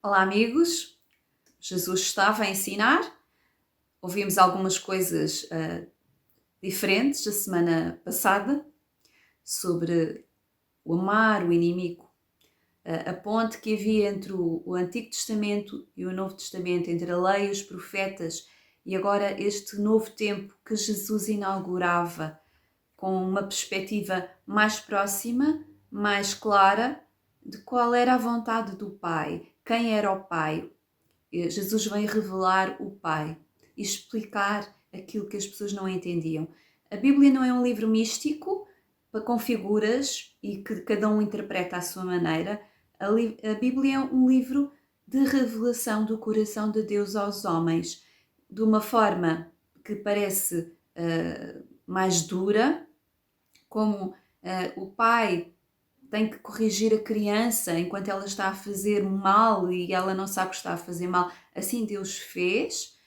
Olá, amigos. Jesus estava a ensinar. Ouvimos algumas coisas diferentes a semana passada sobre o amar o inimigo, a ponte que havia entre o Antigo Testamento e o Novo Testamento, entre a lei e os profetas, e agora este novo tempo que Jesus inaugurava com uma perspectiva mais próxima, mais clara de qual era a vontade do Pai, quem era o Pai. Jesus vem revelar o Pai e explicar aquilo que as pessoas não entendiam. A Bíblia não é um livro místico com figuras e que cada um interpreta à sua maneira. A Bíblia é um livro de revelação do coração de Deus aos homens, de uma forma que parece mais dura, como o pai tem que corrigir a criança enquanto ela está a fazer mal e ela não sabe que está a fazer mal. Assim Deus fez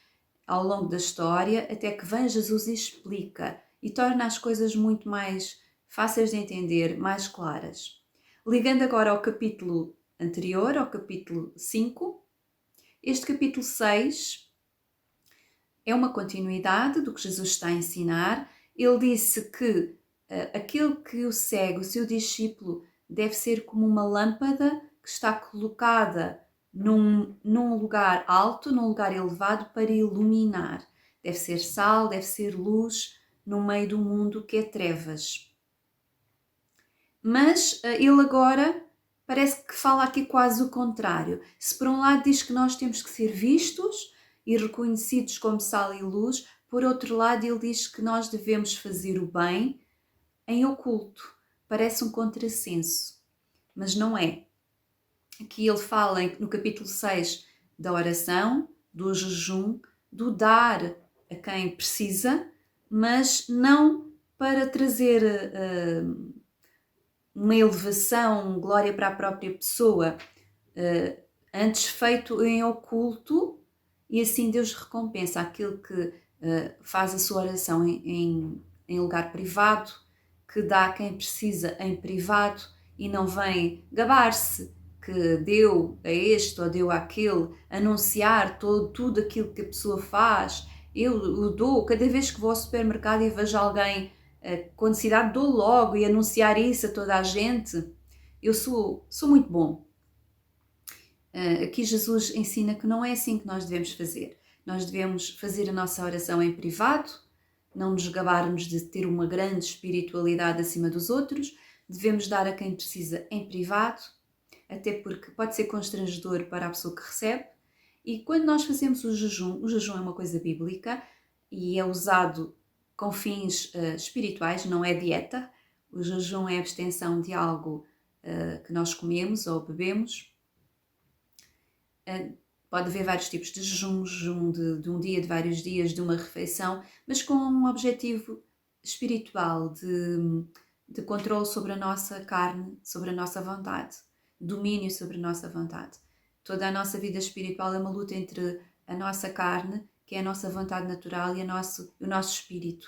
ao longo da história, até que vem Jesus e explica e torna as coisas muito mais fáceis de entender, mais claras. Ligando agora ao capítulo anterior, ao capítulo 5, este capítulo 6 é uma continuidade do que Jesus está a ensinar. Ele disse que aquele que o segue, o seu discípulo, deve ser como uma lâmpada que está colocada num lugar alto, num lugar elevado para iluminar. Deve ser sal, deve ser luz no meio do mundo que é trevas. Mas ele agora parece que fala aqui quase o contrário. Se por um lado diz que nós temos que ser vistos e reconhecidos como sal e luz, por outro lado ele diz que nós devemos fazer o bem em oculto. Parece um contrassenso, mas não é. Aqui ele fala no capítulo 6 da oração, do jejum, do dar a quem precisa, mas não para trazer uma elevação, glória para a própria pessoa, antes feito em oculto, e assim Deus recompensa aquele que faz a sua oração em lugar privado, que dá a quem precisa em privado e não vem gabar-se que deu a este ou deu àquele, anunciar tudo aquilo que a pessoa faz. Eu dou, cada vez que vou ao supermercado e vejo alguém com necessidade, dou logo e anunciar isso a toda a gente. Eu sou muito bom. Aqui Jesus ensina que não é assim que nós devemos fazer. Nós devemos fazer a nossa oração em privado, não nos gabarmos de ter uma grande espiritualidade acima dos outros, devemos dar a quem precisa em privado, até porque pode ser constrangedor para a pessoa que recebe. E quando nós fazemos o jejum é uma coisa bíblica e é usado com fins espirituais, não é dieta. O jejum é a abstenção de algo que nós comemos ou bebemos. Pode haver vários tipos de jejum de um dia, de vários dias, de uma refeição, mas com um objetivo espiritual de controle sobre a nossa carne, sobre a nossa vontade, domínio sobre a nossa vontade. Toda a nossa vida espiritual é uma luta entre a nossa carne, que é a nossa vontade natural, e o nosso espírito,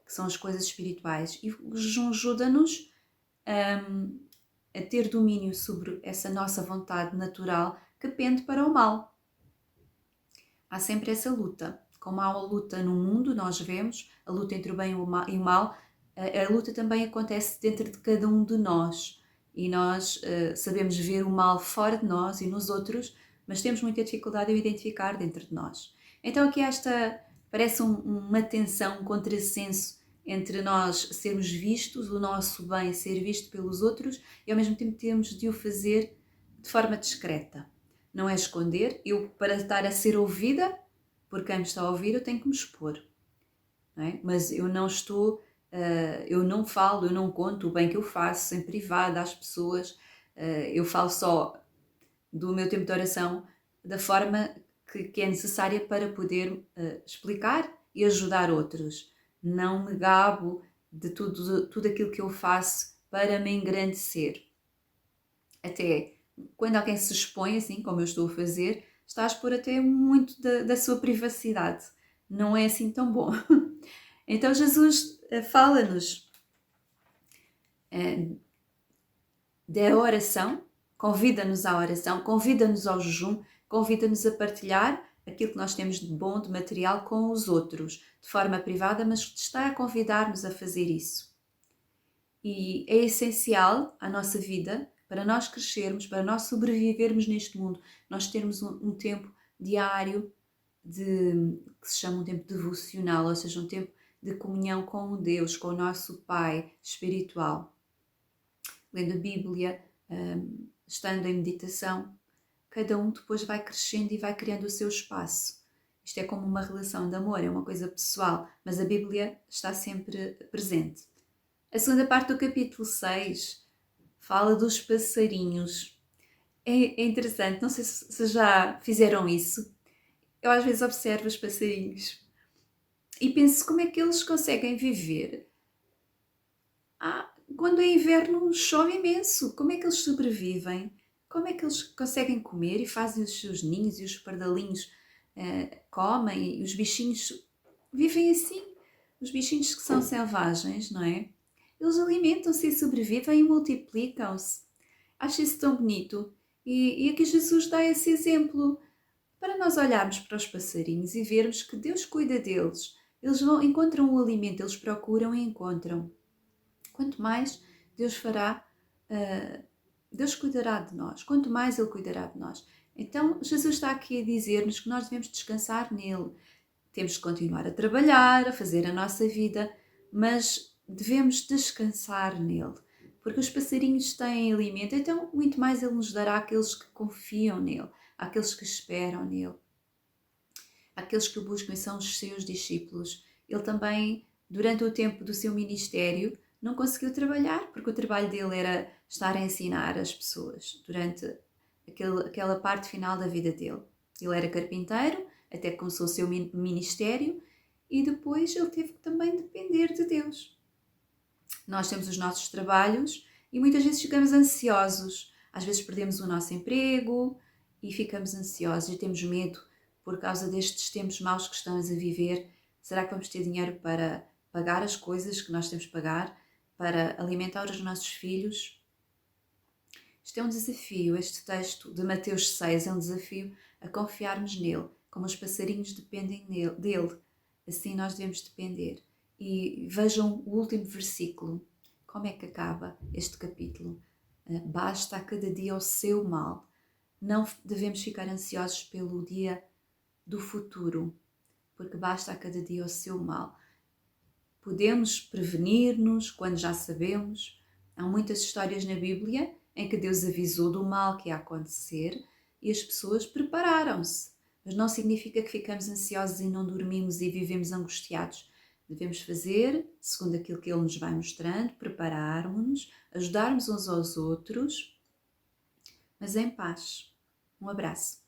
que são as coisas espirituais. E o jejum ajuda-nos a ter domínio sobre essa nossa vontade natural que pende para o mal. Há sempre essa luta. Como há a luta no mundo, nós vemos a luta entre o bem e o mal, a luta também acontece dentro de cada um de nós. E nós sabemos ver o mal fora de nós e nos outros, mas temos muita dificuldade em identificar dentro de nós. Então aqui parece uma tensão, um contrassenso entre nós sermos vistos, o nosso bem ser visto pelos outros, e ao mesmo tempo temos de o fazer de forma discreta. Não é esconder. Eu, para estar a ser ouvida por quem me está a ouvir, eu tenho que me expor. Não é? Mas eu não eu não falo, eu não conto o bem que eu faço em privado às pessoas. Eu falo só do meu tempo de oração da forma que é necessária para poder explicar e ajudar outros. Não me gabo de tudo aquilo que eu faço para me engrandecer. Até quando alguém se expõe, assim como eu estou a fazer, está a expor até muito da sua privacidade. Não é assim tão bom. Então Jesus fala-nos da oração convida-nos à oração, convida-nos ao jejum, convida-nos a partilhar aquilo que nós temos de bom, de material com os outros, de forma privada, mas está a convidar-nos a fazer isso. E é essencial à nossa vida, para nós crescermos, para nós sobrevivermos neste mundo, nós termos um tempo diário que se chama um tempo devocional, ou seja, um tempo de comunhão com Deus, com o nosso Pai espiritual. Lendo a Bíblia, estando em meditação, cada um depois vai crescendo e vai criando o seu espaço. Isto é como uma relação de amor, é uma coisa pessoal, mas a Bíblia está sempre presente. A segunda parte do capítulo 6 fala dos passarinhos. É interessante, não sei se já fizeram isso. Eu às vezes observo os passarinhos e penso como é que eles conseguem viver. Quando é inverno chove imenso, como é que eles sobrevivem? Como é que eles conseguem comer e fazem os seus ninhos e os pardalinhos comem e os bichinhos vivem assim? Os bichinhos que são selvagens, não é? Eles alimentam-se e sobrevivem e multiplicam-se. Acho isso tão bonito. E aqui Jesus dá esse exemplo para nós olharmos para os passarinhos e vermos que Deus cuida deles. Eles encontram o alimento, eles procuram e encontram. Quanto mais Deus fará, Deus cuidará de nós. Quanto mais Ele cuidará de nós. Então Jesus está aqui a dizer-nos que nós devemos descansar nele. Temos de continuar a trabalhar, a fazer a nossa vida, mas devemos descansar nele, porque os passarinhos têm alimento, então muito mais ele nos dará àqueles que confiam nele, àqueles que esperam nele, àqueles que o buscam e são os seus discípulos. Ele também, durante o tempo do seu ministério, não conseguiu trabalhar, porque o trabalho dele era estar a ensinar as pessoas durante aquela parte final da vida dele. Ele era carpinteiro, até que começou o seu ministério, e depois ele teve que também depender de Deus. Nós temos os nossos trabalhos e muitas vezes ficamos ansiosos. Às vezes perdemos o nosso emprego e ficamos ansiosos e temos medo por causa destes tempos maus que estamos a viver. Será que vamos ter dinheiro para pagar as coisas que nós temos de pagar, para alimentar os nossos filhos? Isto é um desafio, este texto de Mateus 6 é um desafio a confiarmos nele, como os passarinhos dependem dele, assim nós devemos depender. E vejam o último versículo, como é que acaba este capítulo? Basta a cada dia o seu mal. Não devemos ficar ansiosos pelo dia do futuro, porque basta a cada dia o seu mal. Podemos prevenir-nos quando já sabemos. Há muitas histórias na Bíblia em que Deus avisou do mal que ia acontecer e as pessoas prepararam-se. Mas não significa que ficamos ansiosos e não dormimos e vivemos angustiados. Devemos fazer segundo aquilo que Ele nos vai mostrando, prepararmos-nos, ajudarmos uns aos outros, mas em paz. Um abraço.